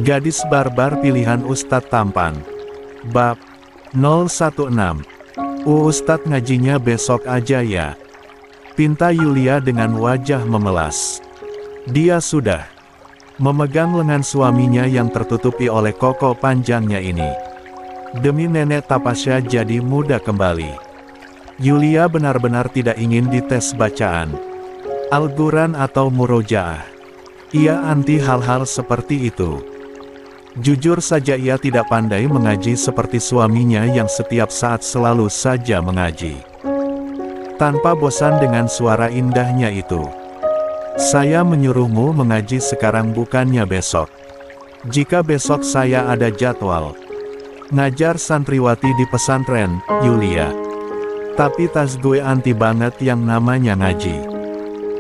Gadis barbar pilihan Ustadz tampan. Bab 016. Ustadz ngajinya besok aja ya, pinta Yulia dengan wajah memelas. Dia sudah memegang lengan suaminya yang tertutupi oleh koko panjangnya ini. Demi nenek Tapasya jadi muda kembali. Yulia benar-benar tidak ingin dites bacaan Al-Quran atau murojaah. Ia anti hal-hal seperti itu. Jujur saja ia tidak pandai mengaji seperti suaminya yang setiap saat selalu saja mengaji. Tanpa bosan dengan suara indahnya itu. Saya menyuruhmu mengaji sekarang bukannya besok. Jika besok saya ada jadwal ngajar santriwati di pesantren, Yulia. Tapi tas gue anti banget yang namanya ngaji.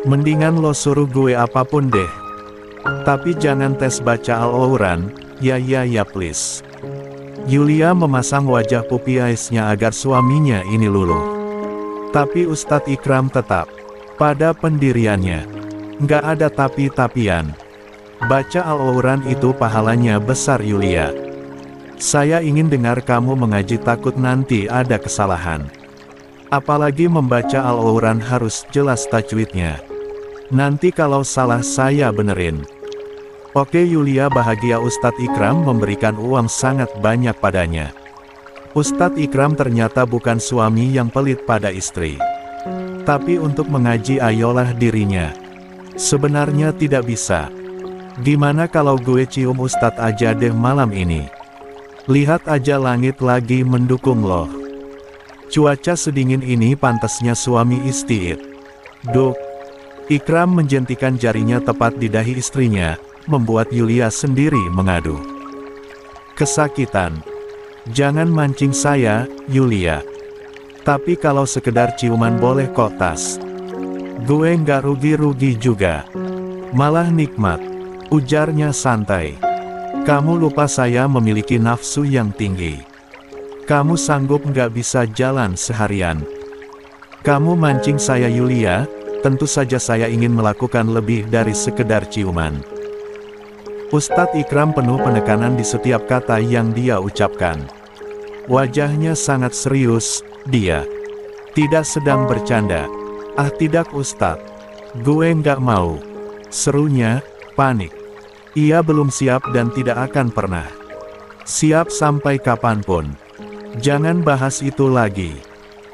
Mendingan lo suruh gue apapun deh. Tapi jangan tes baca Al-Quran. Ya please. Yulia memasang wajah pupi aisnya agar suaminya ini luluh. Tapi Ustadz Ikram tetap pada pendiriannya. Nggak ada tapi-tapian. Baca Al-Quran itu pahalanya besar Yulia. Saya ingin dengar kamu mengaji, takut nanti ada kesalahan. Apalagi membaca Al-Quran harus jelas tajwidnya. Nanti kalau salah saya benerin. Oke Yulia bahagia. Ustadz Ikram memberikan uang sangat banyak padanya. Ustadz Ikram ternyata bukan suami yang pelit pada istri. Tapi untuk mengaji ayolah dirinya. Sebenarnya tidak bisa. Gimana kalau gue cium Ustadz aja deh malam ini? Lihat aja langit lagi mendukung loh. Cuaca sedingin ini pantasnya suami istiid. Duk. Ikram menjentikan jarinya tepat di dahi istrinya. Membuat Yulia sendiri mengadu. Kesakitan. Jangan mancing saya, Yulia. Tapi kalau sekedar ciuman boleh kok tas. Gue nggak rugi-rugi juga. Malah nikmat. Ujarnya santai. Kamu lupa saya memiliki nafsu yang tinggi. Kamu sanggup nggak bisa jalan seharian. Kamu mancing saya Yulia, tentu saja saya ingin melakukan lebih dari sekedar ciuman. Ustadz Ikram penuh penekanan di setiap kata yang dia ucapkan. Wajahnya sangat serius, dia tidak sedang bercanda. Ah tidak Ustadz, gue nggak mau. Serunya, panik. Ia belum siap dan tidak akan pernah siap sampai kapanpun. Jangan bahas itu lagi.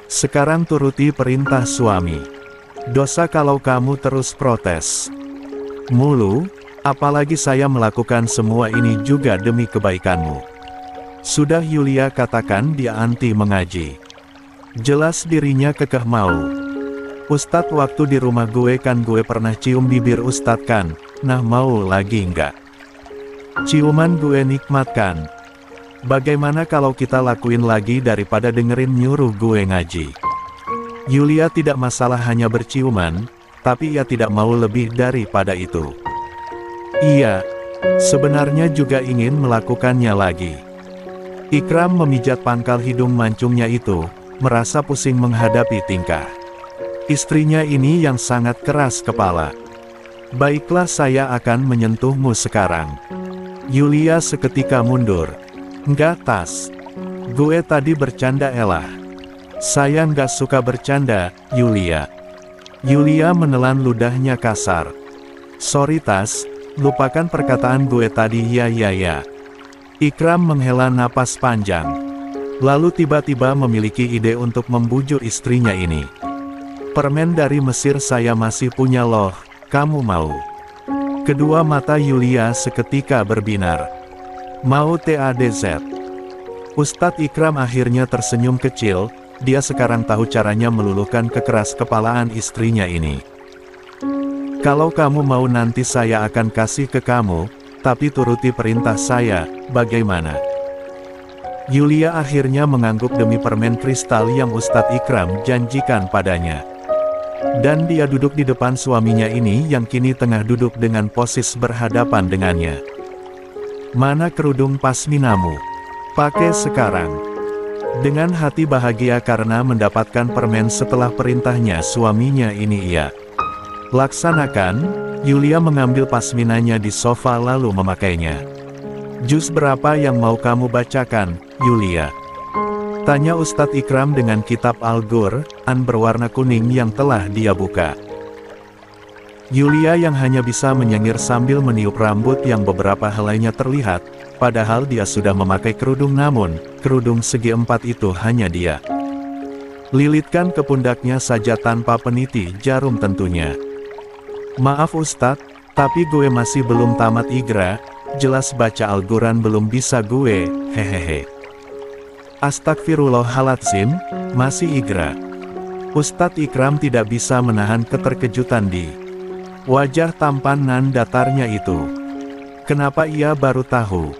Sekarang turuti perintah suami. Dosa kalau kamu terus protes mulu. Apalagi saya melakukan semua ini juga demi kebaikanmu. Sudah Yulia katakan dia anti mengaji. Jelas dirinya kekeh mau. Ustadz waktu di rumah gue kan gue pernah cium bibir Ustadz kan. Nah mau lagi enggak? Ciuman gue nikmat kan? Bagaimana kalau kita lakuin lagi daripada dengerin nyuruh gue ngaji? Yulia tidak masalah hanya berciuman, tapi ia tidak mau lebih daripada itu. Iya, sebenarnya juga ingin melakukannya lagi. Ikram memijat pangkal hidung mancungnya itu, merasa pusing menghadapi tingkah istrinya ini yang sangat keras kepala. Baiklah saya akan menyentuhmu sekarang. Yulia seketika mundur. Enggak tas. Gue tadi bercanda elah. Saya nggak suka bercanda, Yulia. Yulia menelan ludahnya kasar. Sorry tas. Lupakan perkataan gue tadi ya. Ikram menghela napas panjang. Lalu tiba-tiba memiliki ide untuk membujuk istrinya ini. Permen dari Mesir saya masih punya loh, kamu mau? Kedua mata Yulia seketika berbinar. Mau TADZ? Ustadz Ikram akhirnya tersenyum kecil, dia sekarang tahu caranya meluluhkan kekeras kepalaan istrinya ini. Kalau kamu mau nanti saya akan kasih ke kamu, tapi turuti perintah saya, bagaimana? Yulia akhirnya mengangguk demi permen kristal yang Ustadz Ikram janjikan padanya. Dan dia duduk di depan suaminya ini yang kini tengah duduk dengan posisi berhadapan dengannya. Mana kerudung pasminamu? Pakai sekarang. Dengan hati bahagia karena mendapatkan permen setelah perintahnya suaminya ini ia laksanakan, Yulia mengambil pasminanya di sofa lalu memakainya. Juz berapa yang mau kamu bacakan, Yulia? Tanya Ustadz Ikram dengan kitab Al-Qur'an berwarna kuning yang telah dia buka. Yulia yang hanya bisa menyengir sambil meniup rambut yang beberapa helainya terlihat, padahal dia sudah memakai kerudung, namun kerudung segi empat itu hanya dia lilitkan ke pundaknya saja tanpa peniti jarum tentunya. Maaf Ustadz, tapi gue masih belum tamat Iqra, jelas baca Al-Qur'an belum bisa gue, hehehe. Astagfirullahaladzim, masih Iqra. Ustadz Ikram tidak bisa menahan keterkejutan di wajah tampan nan datarnya itu. Kenapa ia baru tahu?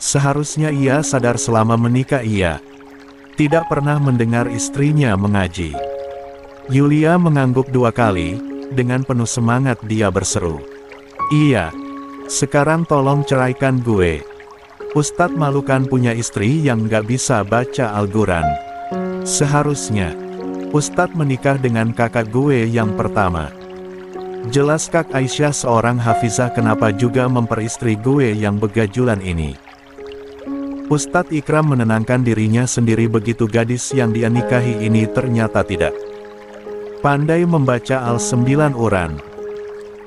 Seharusnya ia sadar selama menikah ia tidak pernah mendengar istrinya mengaji. Yulia mengangguk 2 kali, dengan penuh semangat dia berseru. Iya, sekarang tolong ceraikan gue. Ustadz malu kan punya istri yang gak bisa baca Al-Qur'an. Seharusnya Ustadz menikah dengan kakak gue yang pertama. Jelas Kak Aisyah seorang hafizah, kenapa juga memperistri gue yang begajulan ini? Ustadz Ikram menenangkan dirinya sendiri, begitu gadis yang dia nikahi ini ternyata tidak pandai membaca Al-9 Uran.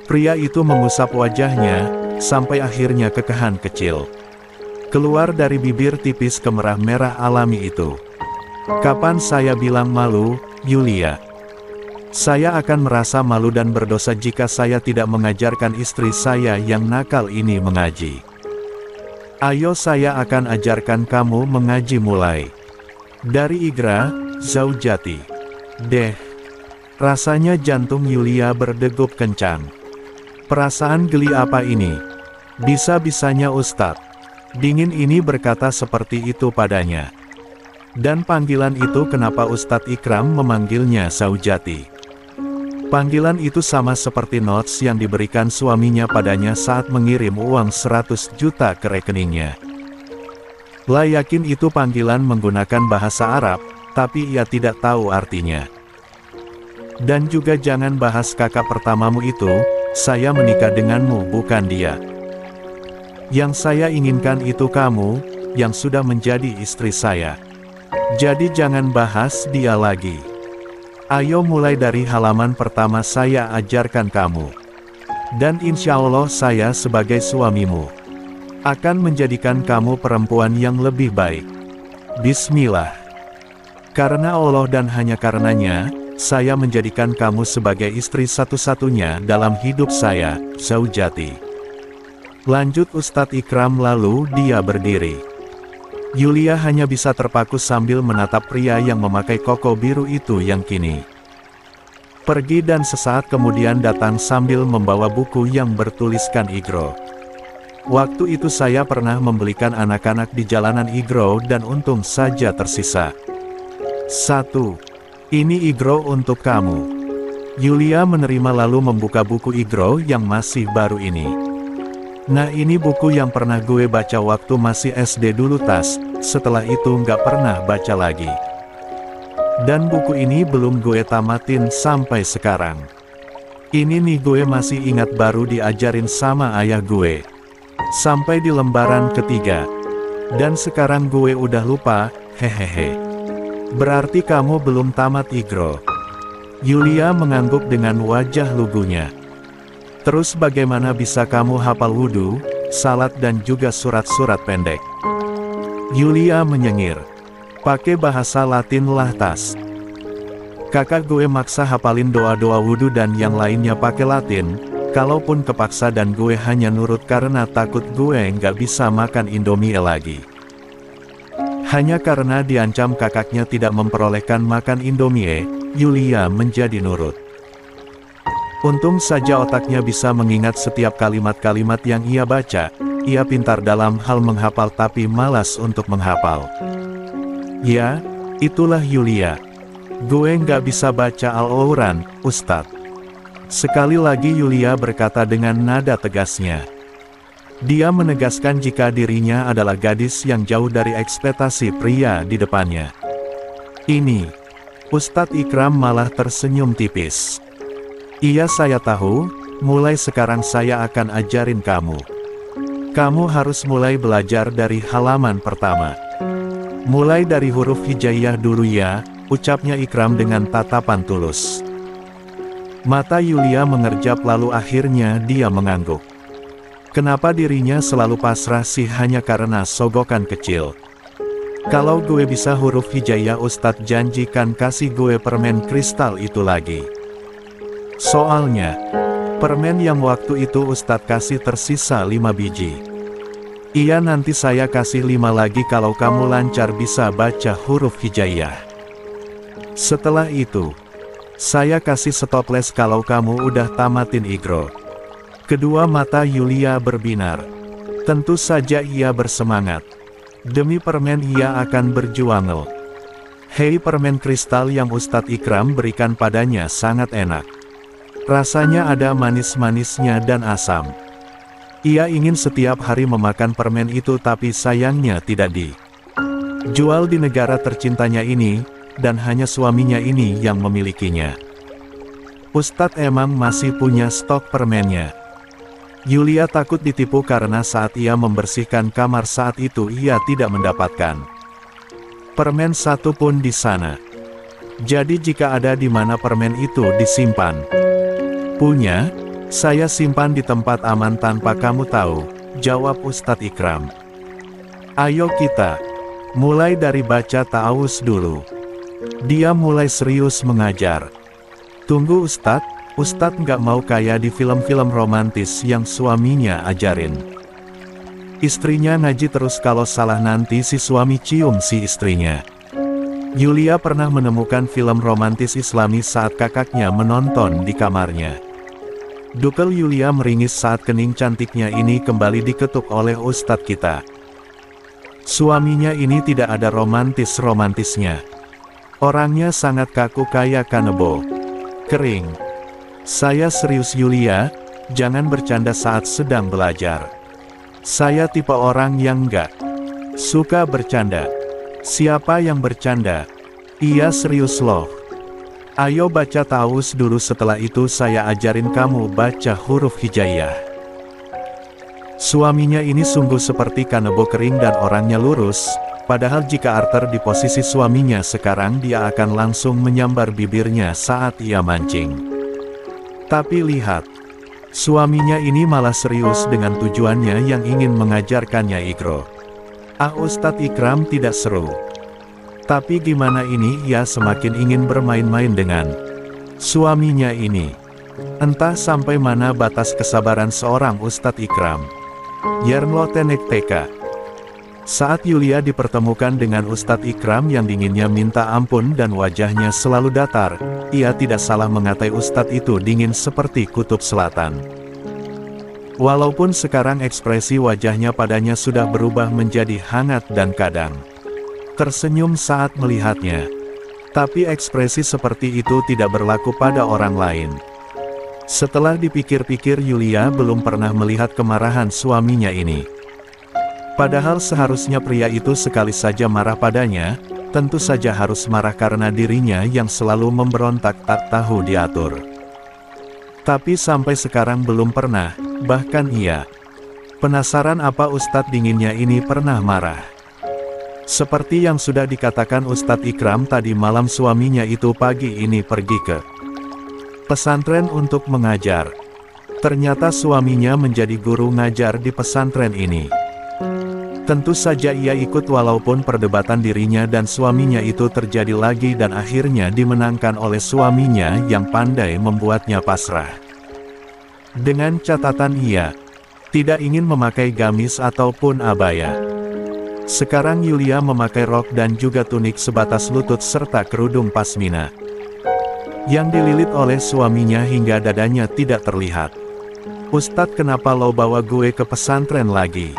Pria itu mengusap wajahnya, sampai akhirnya kekahan kecil keluar dari bibir tipis kemerah-merah alami itu. Kapan saya bilang malu, Yulia? Saya akan merasa malu dan berdosa jika saya tidak mengajarkan istri saya yang nakal ini mengaji. Ayo, saya akan ajarkan kamu mengaji mulai dari Iqra, Zaujati. Deh, rasanya jantung Yulia berdegup kencang. Perasaan geli apa ini? Bisa-bisanya Ustadz dingin ini berkata seperti itu padanya. Dan panggilan itu kenapa Ustadz Ikram memanggilnya Zaujati? Panggilan itu sama seperti notes yang diberikan suaminya padanya saat mengirim uang 100 juta ke rekeningnya. Lah yakin itu panggilan menggunakan bahasa Arab, tapi ia tidak tahu artinya. Dan juga jangan bahas kakak pertamamu itu, saya menikah denganmu bukan dia. Yang saya inginkan itu kamu, yang sudah menjadi istri saya. Jadi jangan bahas dia lagi. Ayo mulai dari halaman pertama saya ajarkan kamu. Dan insya Allah saya sebagai suamimu akan menjadikan kamu perempuan yang lebih baik. Bismillah. Karena Allah dan hanya karenanya, saya menjadikan kamu sebagai istri satu-satunya dalam hidup saya, Zaujati. Lanjut Ustadz Ikram, lalu dia berdiri. Yulia hanya bisa terpaku sambil menatap pria yang memakai koko biru itu yang kini pergi, dan sesaat kemudian datang sambil membawa buku yang bertuliskan Iqra. Waktu itu saya pernah membelikan anak-anak di jalanan Iqra dan untung saja tersisa 1. Ini Iqra untuk kamu. Yulia menerima lalu membuka buku Iqra yang masih baru ini. Nah, ini buku yang pernah gue baca waktu masih SD dulu Tas, setelah itu nggak pernah baca lagi. Dan buku ini belum gue tamatin sampai sekarang. Ini nih gue masih ingat baru diajarin sama ayah gue. Sampai di lembaran ketiga. Dan sekarang gue udah lupa, hehehe. Berarti kamu belum tamat Iqra. Yulia mengangguk dengan wajah lugunya. Terus bagaimana bisa kamu hafal wudhu, salat dan juga surat-surat pendek? Yulia menyengir. Pakai bahasa Latin lah Tas. Kakak gue maksa hafalin doa-doa wudhu dan yang lainnya pakai Latin, kalaupun kepaksa, dan gue hanya nurut karena takut gue nggak bisa makan Indomie lagi. Hanya karena diancam kakaknya tidak memperolehkan makan Indomie, Yulia menjadi nurut. Untung saja otaknya bisa mengingat setiap kalimat-kalimat yang ia baca. Ia pintar dalam hal menghafal tapi malas untuk menghafal. Ya, itulah Yulia. Gue nggak bisa baca Al-Quran, Ustadz. Sekali lagi Yulia berkata dengan nada tegasnya. Dia menegaskan jika dirinya adalah gadis yang jauh dari ekspektasi pria di depannya. Ini, Ustadz Ikram malah tersenyum tipis. Iya, saya tahu, mulai sekarang saya akan ajarin kamu. Kamu harus mulai belajar dari halaman pertama. Mulai dari huruf hijaiyah dulu ya, ucapnya Ikram dengan tatapan tulus. Mata Yulia mengerjap lalu akhirnya dia mengangguk. Kenapa dirinya selalu pasrah sih hanya karena sogokan kecil? Kalau gue bisa huruf hijaiyah, Ustadz janjikan kasih gue permen kristal itu lagi. Soalnya, permen yang waktu itu Ustadz kasih tersisa 5 biji. Iya, nanti saya kasih 5 lagi kalau kamu lancar bisa baca huruf hijaiyah. Setelah itu, saya kasih stoples kalau kamu udah tamatin Iqra. Kedua mata Yulia berbinar. Tentu saja ia bersemangat. Demi permen ia akan berjuang. Hei, permen kristal yang Ustadz Ikram berikan padanya sangat enak. Rasanya ada manis-manisnya dan asam. Ia ingin setiap hari memakan permen itu, tapi sayangnya tidak dijual di negara tercintanya ini, dan hanya suaminya ini yang memilikinya. Ustadz emang masih punya stok permennya. Yulia takut ditipu karena saat ia membersihkan kamar saat itu ia tidak mendapatkan permen satu pun di sana. Jadi jika ada di mana permen itu disimpan, punya, saya simpan di tempat aman tanpa kamu tahu, jawab Ustadz Ikram. Ayo kita mulai dari baca ta'awuz dulu. Dia mulai serius mengajar. Tunggu Ustadz, Ustadz nggak mau kayak di film-film romantis yang suaminya ajarin. Istrinya ngaji terus, kalau salah nanti si suami cium si istrinya. Yulia pernah menemukan film romantis Islami saat kakaknya menonton di kamarnya. Dukel Yulia meringis saat kening cantiknya ini kembali diketuk oleh Ustadz kita. Suaminya ini tidak ada romantis-romantisnya. Orangnya sangat kaku kayak kanebo kering. Saya serius Yulia, jangan bercanda saat sedang belajar. Saya tipe orang yang nggak suka bercanda. Siapa yang bercanda? Iya serius loh. Ayo baca ta'awuz dulu, setelah itu saya ajarin kamu baca huruf hijaiyah. Suaminya ini sungguh seperti kanebo kering dan orangnya lurus, padahal jika Arthur di posisi suaminya sekarang dia akan langsung menyambar bibirnya saat ia mancing. Tapi lihat, suaminya ini malah serius dengan tujuannya yang ingin mengajarkannya Iqra. Ustadz Ikram tidak seru. Tapi gimana ini, ia semakin ingin bermain-main dengan suaminya ini. Entah sampai mana batas kesabaran seorang Ustadz Ikram. Yermlo Tenek TK. Saat Yulia dipertemukan dengan Ustadz Ikram yang dinginnya minta ampun dan wajahnya selalu datar, ia tidak salah mengatai Ustadz itu dingin seperti kutub selatan. Walaupun sekarang ekspresi wajahnya padanya sudah berubah menjadi hangat dan kadang tersenyum saat melihatnya. Tapi ekspresi seperti itu tidak berlaku pada orang lain. Setelah dipikir-pikir, Yulia belum pernah melihat kemarahan suaminya ini. Padahal seharusnya pria itu sekali saja marah padanya, tentu saja harus marah karena dirinya yang selalu memberontak tak tahu diatur. Tapi sampai sekarang belum pernah, bahkan ia penasaran apa Ustadz dinginnya ini pernah marah. Seperti yang sudah dikatakan Ustadz Ikram tadi malam, suaminya itu pagi ini pergi ke pesantren untuk mengajar. Ternyata suaminya menjadi guru ngajar di pesantren ini. Tentu saja ia ikut walaupun perdebatan dirinya dan suaminya itu terjadi lagi dan akhirnya dimenangkan oleh suaminya yang pandai membuatnya pasrah. Dengan catatan ia tidak ingin memakai gamis ataupun abaya. Sekarang Yulia memakai rok dan juga tunik sebatas lutut serta kerudung pasmina yang dililit oleh suaminya hingga dadanya tidak terlihat. Ustadz, kenapa lo bawa gue ke pesantren lagi?